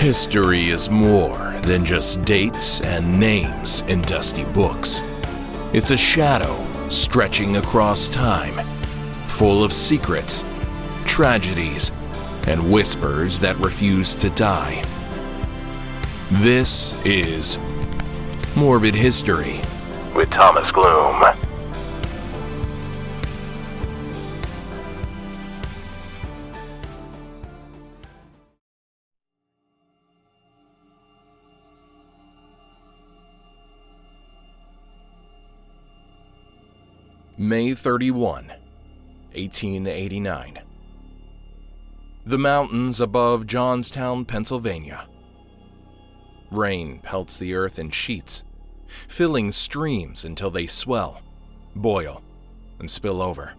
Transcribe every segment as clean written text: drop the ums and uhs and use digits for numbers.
History is more than just dates and names in dusty books. It's a shadow stretching across time, full of secrets, tragedies, and whispers that refuse to die. This is Morbid History with Thomas Gloom. May 31, 1889. The mountains above Johnstown, Pennsylvania. Rain pelts the earth in sheets, filling streams until they swell, boil, and spill over.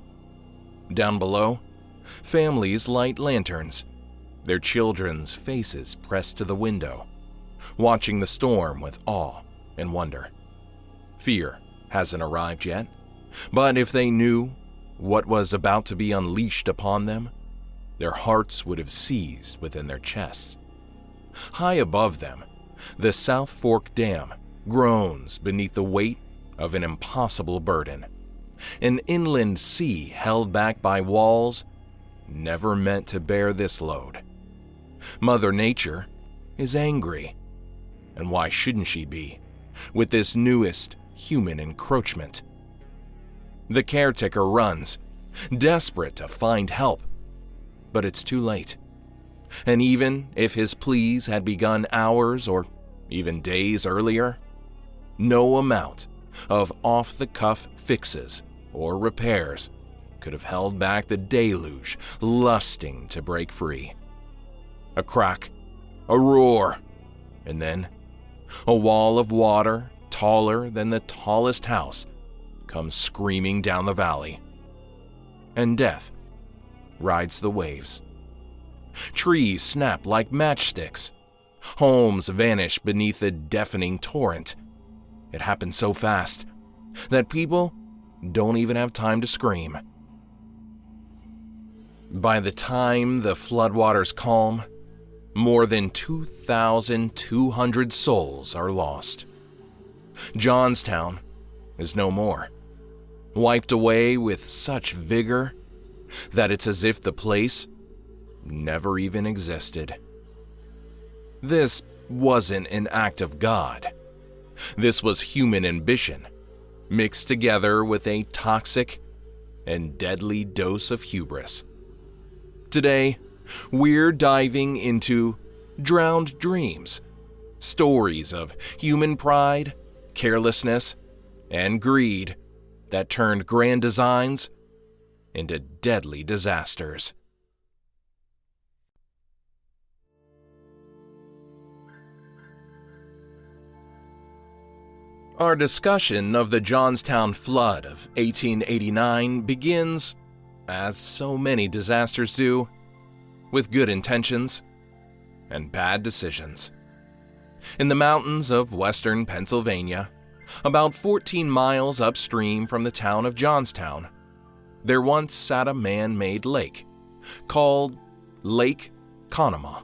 Down below, families light lanterns, their children's faces pressed to the window, watching the storm with awe and wonder. Fear hasn't arrived yet. But if they knew what was about to be unleashed upon them, their hearts would have seized within their chests. High above them, the South Fork Dam groans beneath the weight of an impossible burden. An inland sea held back by walls never meant to bear this load. Mother Nature is angry. And why shouldn't she be, with this newest human encroachment? The caretaker runs, desperate to find help, but it's too late. And even if his pleas had begun hours or even days earlier, no amount of off-the-cuff fixes or repairs could have held back the deluge lusting to break free. A crack, a roar, and then a wall of water taller than the tallest house comes screaming down the valley, and death rides the waves. Trees snap like matchsticks. Homes vanish beneath the deafening torrent. It happens so fast that people don't even have time to scream. By the time the floodwaters calm, more than 2,200 souls are lost. Johnstown is no more. Wiped away with such vigor that it's as if the place never even existed. This wasn't an act of God. This was human ambition, mixed together with a toxic and deadly dose of hubris. Today, we're diving into drowned dreams, stories of human pride, carelessness, and greed that turned grand designs into deadly disasters. Our discussion of the Johnstown Flood of 1889 begins, as so many disasters do, with good intentions and bad decisions. In the mountains of western Pennsylvania, about 14 miles upstream from the town of Johnstown, there once sat a man-made lake called Lake Conemaugh,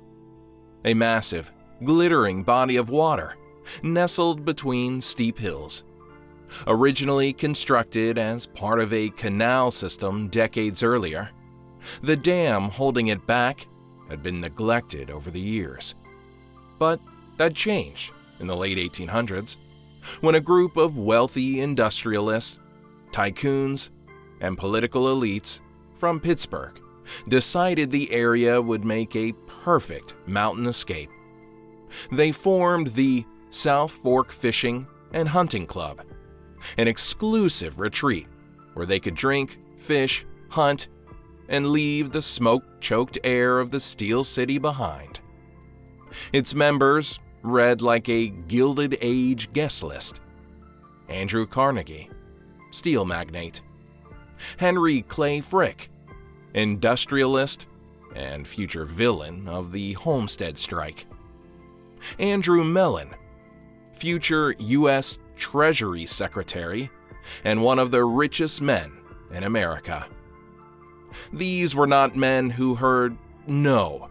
a massive, glittering body of water nestled between steep hills. Originally constructed as part of a canal system decades earlier, the dam holding it back had been neglected over the years. But that changed in the late 1800s. When a group of wealthy industrialists, tycoons, and political elites from Pittsburgh decided the area would make a perfect mountain escape. They formed the South Fork Fishing and Hunting Club, an exclusive retreat where they could drink, fish, hunt, and leave the smoke-choked air of the Steel City behind. Its members read like a Gilded Age guest list: Andrew Carnegie, steel magnate; Henry Clay Frick, industrialist and future villain of the Homestead Strike; Andrew Mellon, future U.S. Treasury Secretary and one of the richest men in America. These were not men who heard no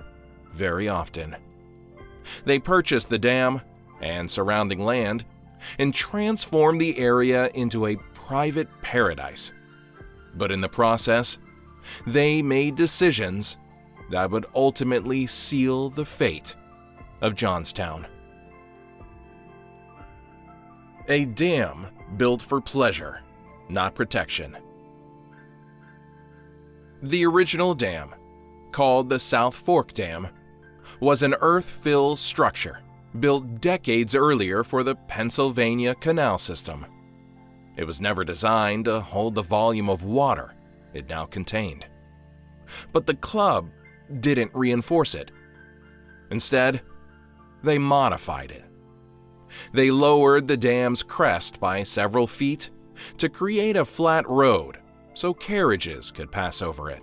very often. They purchased the dam and surrounding land and transformed the area into a private paradise. But in the process, they made decisions that would ultimately seal the fate of Johnstown. A dam built for pleasure, not protection. The original dam, called the South Fork Dam, was an earth-filled structure built decades earlier for the Pennsylvania Canal System. It was never designed to hold the volume of water it now contained. But the club didn't reinforce it. Instead, they modified it. They lowered the dam's crest by several feet to create a flat road so carriages could pass over it.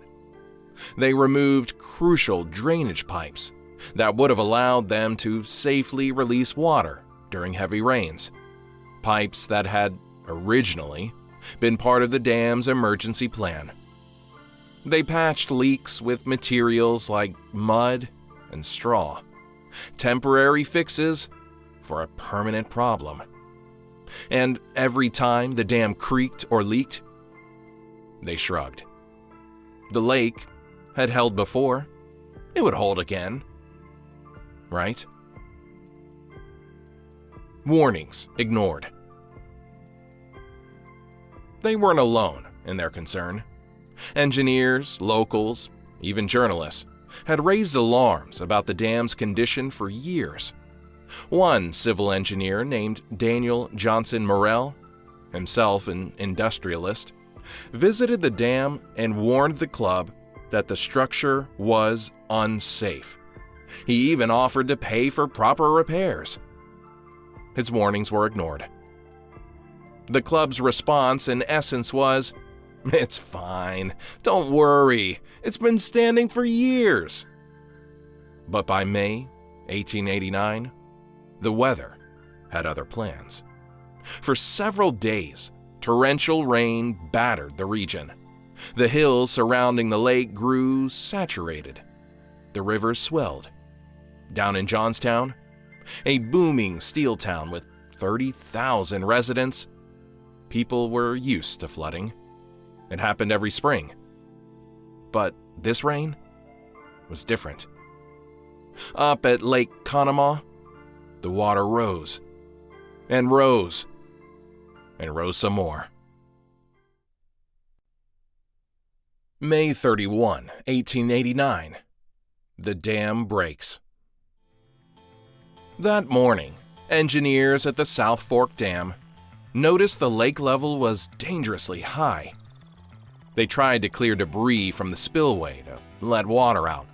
They removed crucial drainage pipes that would have allowed them to safely release water during heavy rains, pipes that had originally been part of the dam's emergency plan. They patched leaks with materials like mud and straw, temporary fixes for a permanent problem. And every time the dam creaked or leaked, they shrugged. The lake had held before. It would hold again. Right? Warnings ignored. They weren't alone in their concern. Engineers, locals, even journalists had raised alarms about the dam's condition for years. One civil engineer named Daniel Johnson Morrell, himself an industrialist, visited the dam and warned the club that the structure was unsafe. He even offered to pay for proper repairs. His warnings were ignored. The club's response, in essence, was, "It's fine. Don't worry. It's been standing for years." But by May 1889, the weather had other plans. For several days, torrential rain battered the region. The hills surrounding the lake grew saturated. The rivers swelled. Down in Johnstown, a booming steel town with 30,000 residents, people were used to flooding. It happened every spring. But this rain was different. Up at Lake Conemaugh, the water rose, and rose, and rose some more. May 31, 1889. The dam breaks. That morning, engineers at the South Fork Dam noticed the lake level was dangerously high. They tried to clear debris from the spillway to let water out,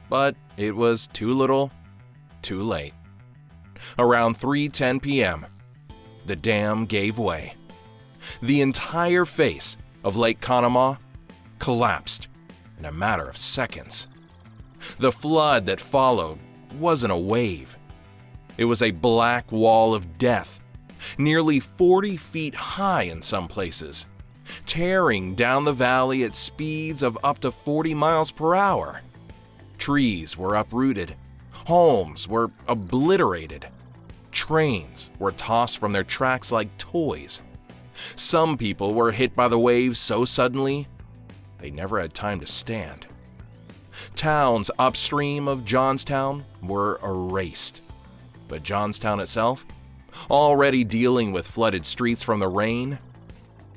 but it was too little, too late. Around 3:10 p.m., the dam gave way. The entire face of Lake Conemaugh collapsed in a matter of seconds. The flood that followed wasn't a wave. It was a black wall of death, nearly 40 feet high in some places, tearing down the valley at speeds of up to 40 miles per hour. Trees were uprooted. Homes were obliterated. Trains were tossed from their tracks like toys. Some people were hit by the waves so suddenly, they never had time to stand. Towns upstream of Johnstown were erased. But Johnstown itself, already dealing with flooded streets from the rain,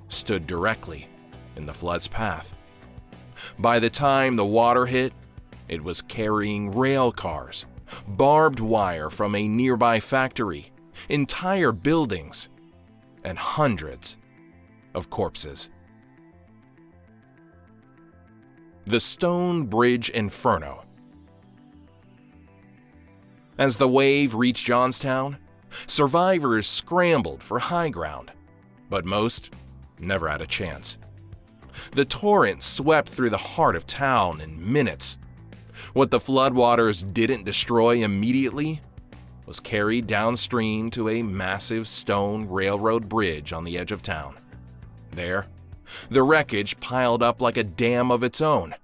stood directly in the flood's path. By the time the water hit, it was carrying rail cars, barbed wire from a nearby factory, entire buildings, and hundreds of corpses. The Stone Bridge Inferno. As the wave reached Johnstown, survivors scrambled for high ground, but most never had a chance. The torrent swept through the heart of town in minutes. What the floodwaters didn't destroy immediately was carried downstream to a massive stone railroad bridge on the edge of town. There, the wreckage piled up like a dam of its own.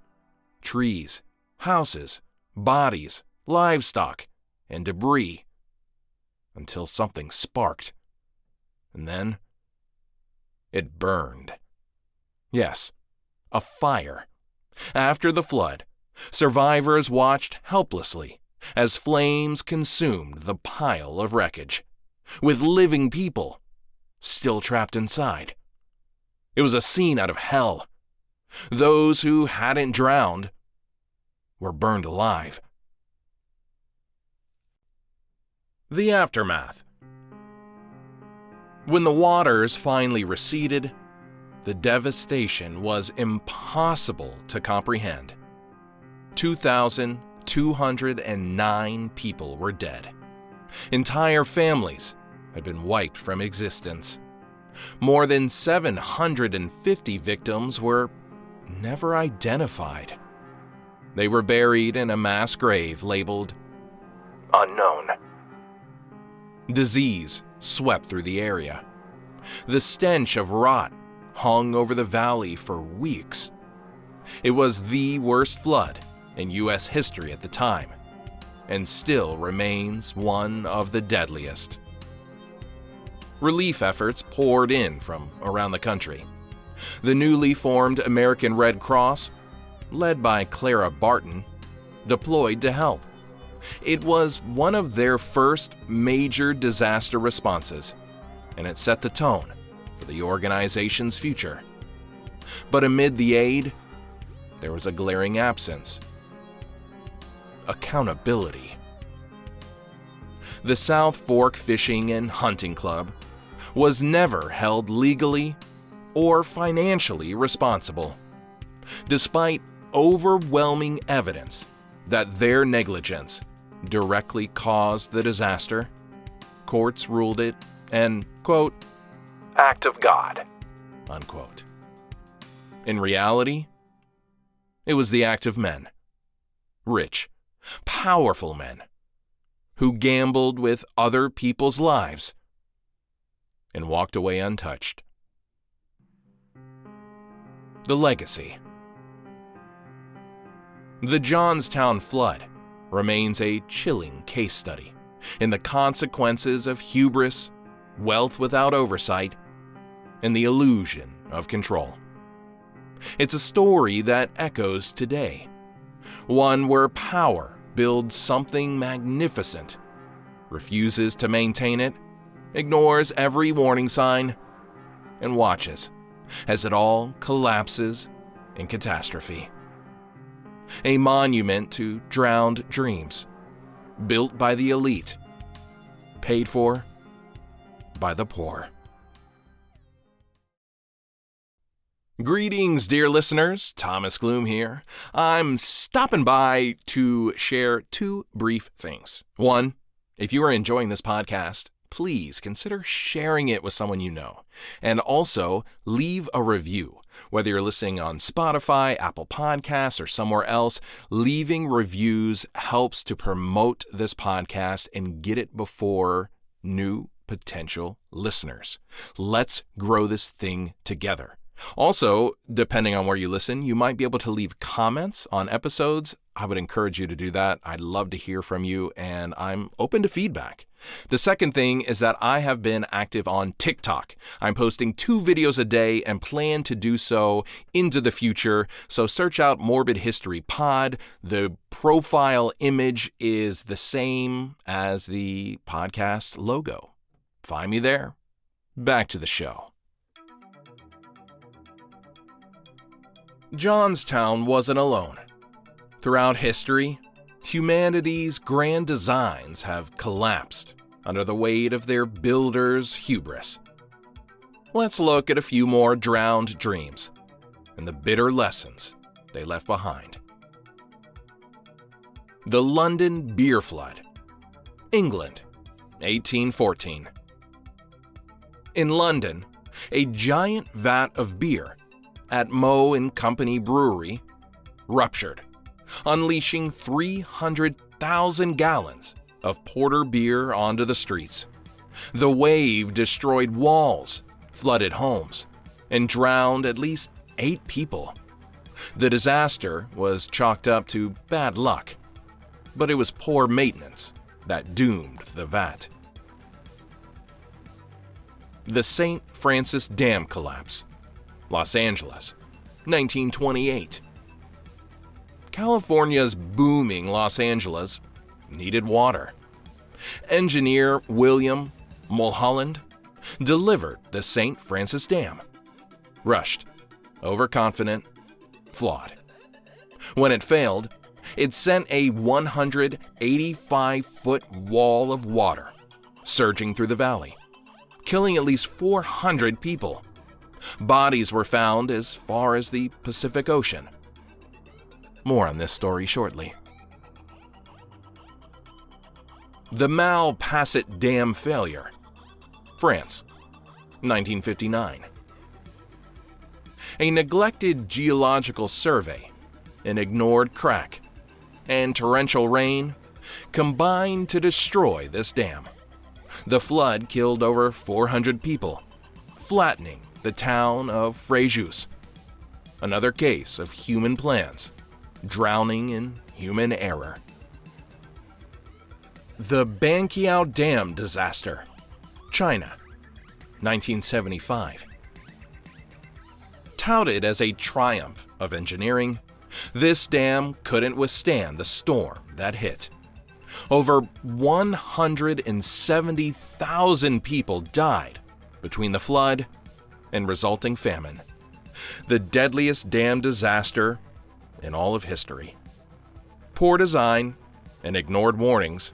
Trees, houses, bodies, livestock, and debris until something sparked. And then it burned. Yes, a fire. After the flood, survivors watched helplessly as flames consumed the pile of wreckage, with living people still trapped inside. It was a scene out of hell. Those who hadn't drowned were burned alive. The aftermath. When the waters finally receded, the devastation was impossible to comprehend. 2,209 people were dead. Entire families had been wiped from existence. More than 750 victims were never identified. They were buried in a mass grave labeled unknown. Disease swept through the area. The stench of rot hung over the valley for weeks. It was the worst flood in U.S. history at the time, and still remains one of the deadliest. Relief efforts poured in from around the country. The newly formed American Red Cross, led by Clara Barton, deployed to help. It was one of their first major disaster responses, and it set the tone for the organization's future. But amid the aid, there was a glaring absence: accountability. The South Fork Fishing and Hunting Club was never held legally or financially responsible, despite overwhelming evidence that their negligence directly caused the disaster. Courts ruled it an, quote, act of God, unquote. In reality, it was the act of men, rich, powerful men, who gambled with other people's lives and walked away untouched. The legacy. The Johnstown Flood remains a chilling case study in the consequences of hubris, wealth without oversight, and the illusion of control. It's a story that echoes today, one where power builds something magnificent, refuses to maintain it, ignores every warning sign, and watches as it all collapses in catastrophe. A monument to drowned dreams, built by the elite, paid for by the poor. Greetings, dear listeners. Thomas Gloom here. I'm stopping by to share two brief things. One, if you are enjoying this podcast, please consider sharing it with someone you know. And also, leave a review. Whether you're listening on Spotify, Apple Podcasts, or somewhere else, leaving reviews helps to promote this podcast and get it before new potential listeners. Let's grow this thing together. Also, depending on where you listen, you might be able to leave comments on episodes. I would encourage you to do that. I'd love to hear from you, and I'm open to feedback. The second thing is that I have been active on TikTok. I'm posting 2 videos a day and plan to do so into the future. So search out Morbid History Pod. The profile image is the same as the podcast logo. Find me there. Back to the show. Johnstown wasn't alone. Throughout history, humanity's grand designs have collapsed under the weight of their builders' hubris. Let's look at a few more drowned dreams and the bitter lessons they left behind. The London Beer Flood, England, 1814. In London, a giant vat of beer at Moe and Company Brewery ruptured, unleashing 300,000 gallons of porter beer onto the streets. The wave destroyed walls, flooded homes, and drowned at least 8 people. The disaster was chalked up to bad luck, but it was poor maintenance that doomed the vat. The St. Francis Dam collapse, Los Angeles, 1928. California's booming Los Angeles needed water. Engineer William Mulholland delivered the St. Francis Dam. Rushed, overconfident, flawed. When it failed, it sent a 185-foot wall of water surging through the valley, killing at least 400 people. Bodies were found as far as the Pacific Ocean. More on this story shortly. The Malpasset Dam failure, France, 1959. A neglected geological survey, an ignored crack, and torrential rain combined to destroy this dam. The flood killed over 400 people, flattening the town of Fréjus. Another case of human plans drowning in human error. The Banqiao Dam disaster, China, 1975. Touted as a triumph of engineering, this dam couldn't withstand the storm that hit. Over 170,000 people died between the flood and resulting famine. The deadliest dam disaster in all of history. Poor design and ignored warnings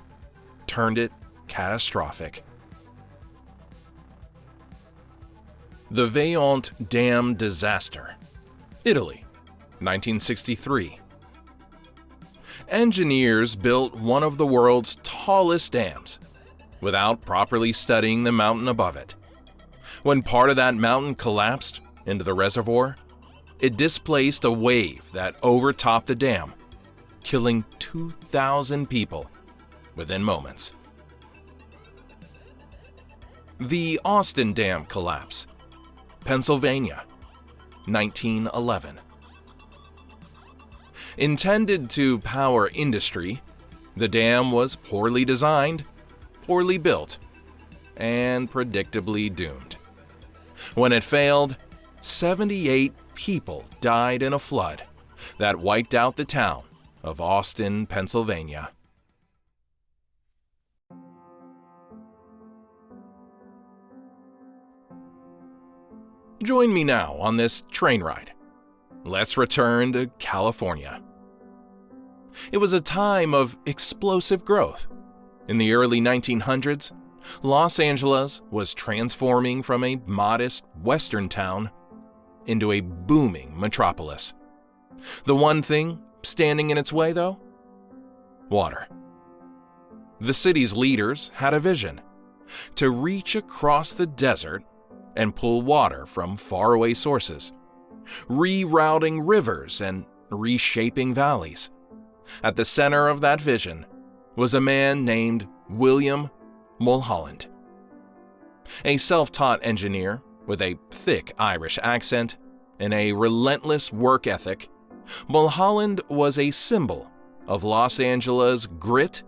turned it catastrophic. The Vaillant Dam disaster, Italy, 1963. Engineers built one of the world's tallest dams without properly studying the mountain above it. When part of that mountain collapsed into the reservoir, it displaced a wave that overtopped the dam, killing 2,000 people within moments. The Austin Dam collapse, Pennsylvania, 1911. Intended to power industry, the dam was poorly designed, poorly built, and predictably doomed. When it failed, 78 people died in a flood that wiped out the town of Austin, Pennsylvania. Join me now on this train ride. Let's return to California. It was a time of explosive growth. In the early 1900s, Los Angeles was transforming from a modest western town into a booming metropolis. The one thing standing in its way, though? Water. The city's leaders had a vision: to reach across the desert and pull water from faraway sources, rerouting rivers and reshaping valleys. At the center of that vision was a man named William Mulholland. A self-taught engineer with a thick Irish accent and a relentless work ethic, Mulholland was a symbol of Los Angeles' grit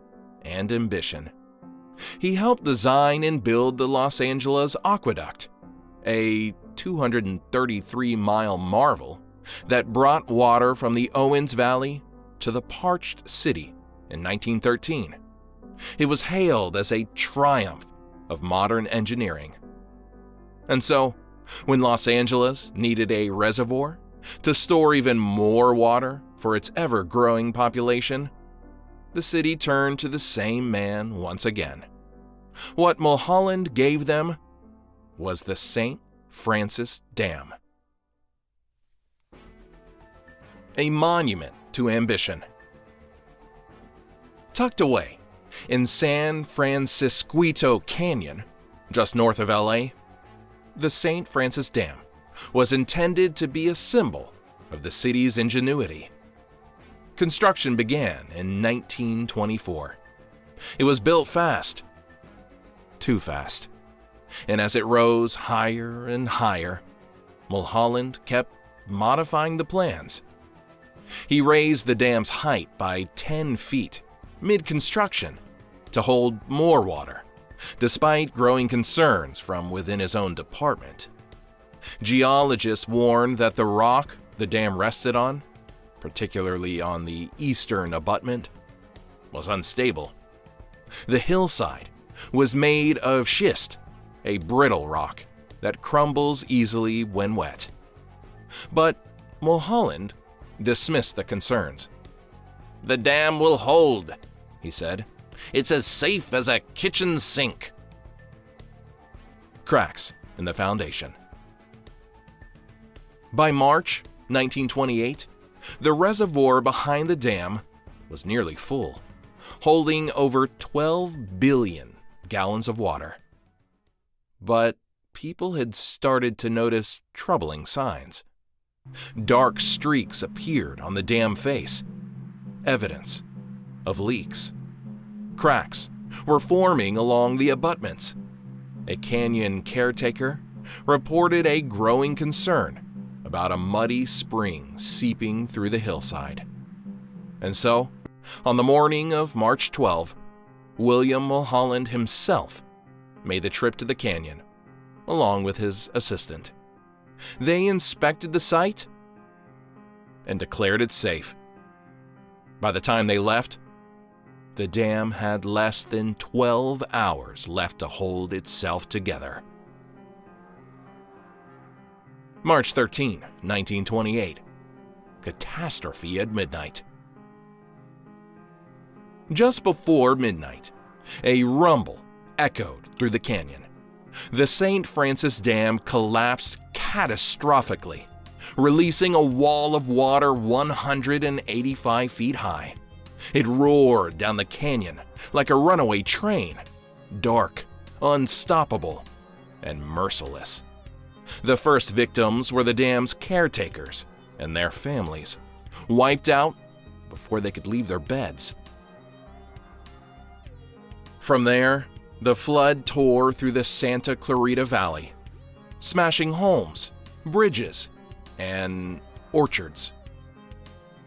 and ambition. He helped design and build the Los Angeles Aqueduct, a 233-mile marvel that brought water from the Owens Valley to the parched city in 1913. It was hailed as a triumph of modern engineering. And so, when Los Angeles needed a reservoir to store even more water for its ever-growing population, the city turned to the same man once again. What Mulholland gave them was the St. Francis Dam. A monument to ambition. Tucked away in San Francisquito Canyon, just north of LA, the St. Francis Dam was intended to be a symbol of the city's ingenuity. Construction began in 1924. It was built fast, too fast, and as it rose higher and higher, Mulholland kept modifying the plans. He raised the dam's height by 10 feet mid-construction to hold more water, despite growing concerns from within his own department. Geologists warned that the rock the dam rested on, particularly on the eastern abutment, was unstable. The hillside was made of schist, a brittle rock that crumbles easily when wet. But Mulholland dismissed the concerns. "The dam will hold," he said. "It's as safe as a kitchen sink." Cracks in the foundation. By March 1928, the reservoir behind the dam was nearly full, holding over 12 billion gallons of water. But people had started to notice troubling signs. Dark streaks appeared on the dam face, evidence of leaks. Cracks were forming along the abutments. A canyon caretaker reported a growing concern about a muddy spring seeping through the hillside. And so, on the morning of March 12, William Mulholland himself made the trip to the canyon, along with his assistant. They inspected the site and declared it safe. By the time they left, the dam had less than 12 hours left to hold itself together. March 13, 1928. Catastrophe at midnight. Just before midnight, a rumble echoed through the canyon. The St. Francis Dam collapsed catastrophically, releasing a wall of water 185 feet high. It roared down the canyon like a runaway train, dark, unstoppable, and merciless. The first victims were the dam's caretakers and their families, wiped out before they could leave their beds. From there, the flood tore through the Santa Clarita Valley, smashing homes, bridges, and orchards.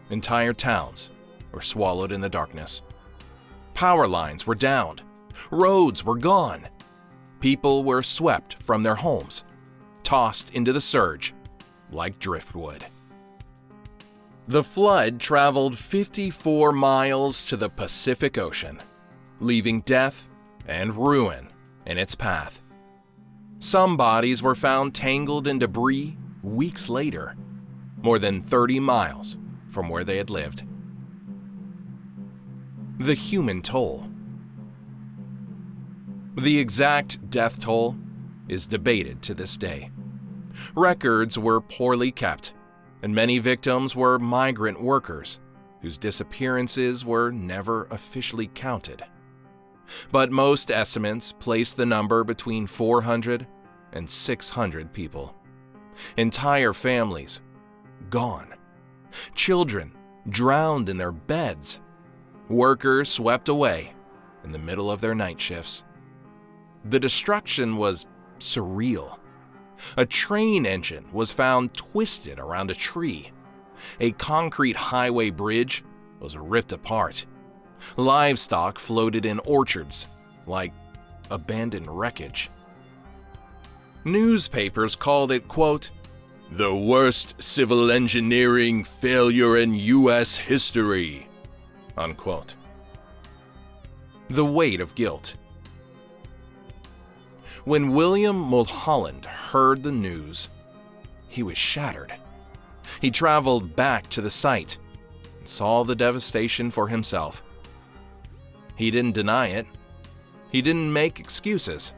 Entire towns were swallowed in the darkness. Power lines were downed, roads were gone. People were swept from their homes, tossed into the surge like driftwood. The flood traveled 54 miles to the Pacific Ocean, leaving death and ruin in its path. Some bodies were found tangled in debris weeks later, more than 30 miles from where they had lived. The human toll. The exact death toll is debated to this day. Records were poorly kept, and many victims were migrant workers whose disappearances were never officially counted. But most estimates place the number between 400 and 600 people. Entire families gone. Children drowned in their beds. Workers swept away in the middle of their night shifts. The destruction was surreal. A train engine was found twisted around a tree. A concrete highway bridge was ripped apart. Livestock floated in orchards like abandoned wreckage. Newspapers called it, quote, "the worst civil engineering failure in U.S. history," unquote. The weight of guilt. When William Mulholland heard the news, he was shattered. He traveled back to the site and saw the devastation for himself. He didn't deny it. He didn't make excuses.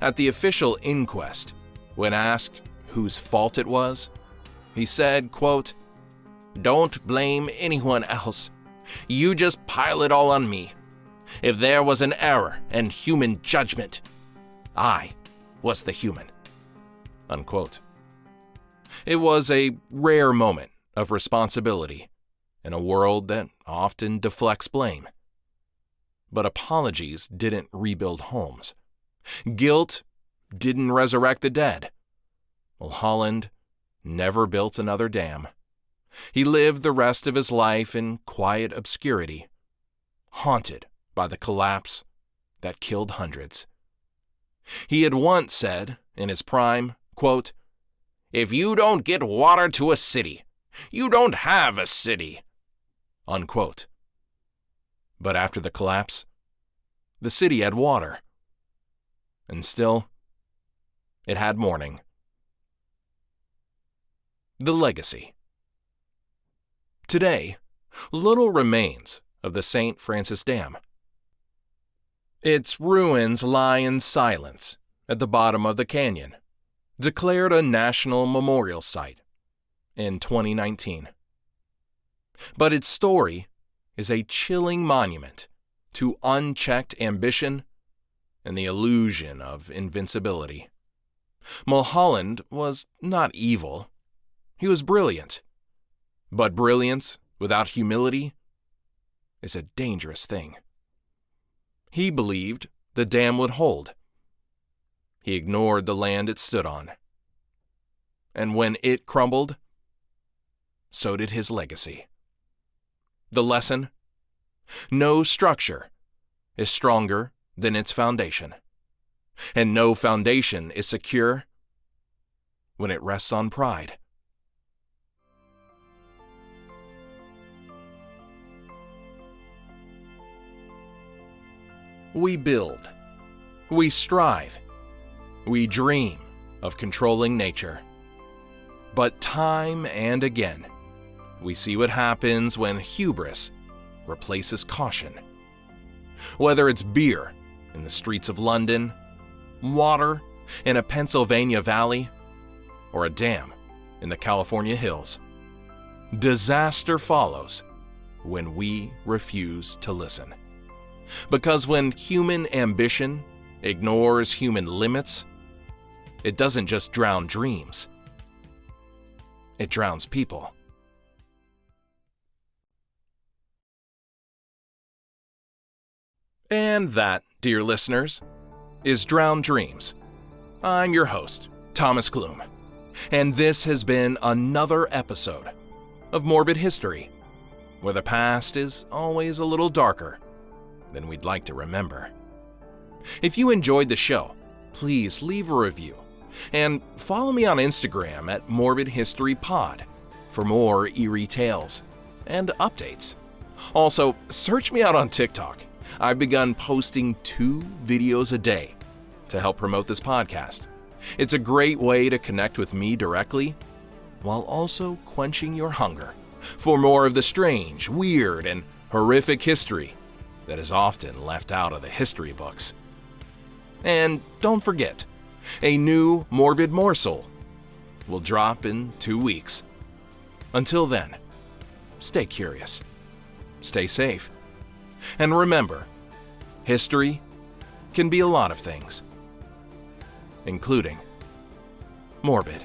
At the official inquest, when asked whose fault it was, he said, quote, "Don't blame anyone else. You just pile it all on me. If there was an error in human judgment, I was the human," unquote. It was a rare moment of responsibility in a world that often deflects blame. But apologies didn't rebuild homes. Guilt didn't resurrect the dead. Mulholland never built another dam. He lived the rest of his life in quiet obscurity, haunted by the collapse that killed hundreds. He had once said, in his prime, quote, "If you don't get water to a city, you don't have a city," unquote. But after the collapse, the city had water. And still, it had mourning. The legacy. Today, little remains of the St. Francis Dam. Its ruins lie in silence at the bottom of the canyon, declared a National Memorial Site in 2019. But its story is a chilling monument to unchecked ambition and the illusion of invincibility. Mulholland was not evil. He was brilliant. But brilliance without humility is a dangerous thing. He believed the dam would hold. He ignored the land it stood on. And when it crumbled, so did his legacy. The lesson? No structure is stronger than its foundation. And no foundation is secure when it rests on pride. We build. We strive. We dream of controlling nature. But time and again, we see what happens when hubris replaces caution. Whether it's beer in the streets of London, water in a Pennsylvania valley, or a dam in the California hills, disaster follows when we refuse to listen. Because when human ambition ignores human limits, it doesn't just drown dreams, it drowns people. And that, dear listeners, is Drowned Dreams. I'm your host, Thomas Gloom, and this has been another episode of Morbid History, where the past is always a little darker than we'd like to remember. If you enjoyed the show, please leave a review and follow me on Instagram at Morbid History Pod for more eerie tales and updates. Also, search me out on TikTok. I've begun posting 2 videos a day to help promote this podcast. It's a great way to connect with me directly while also quenching your hunger for more of the strange, weird, and horrific history that is often left out of the history books. And don't forget, a new Morbid Morsel will drop in 2 weeks. Until then, stay curious, stay safe, and remember, history can be a lot of things, including morbid.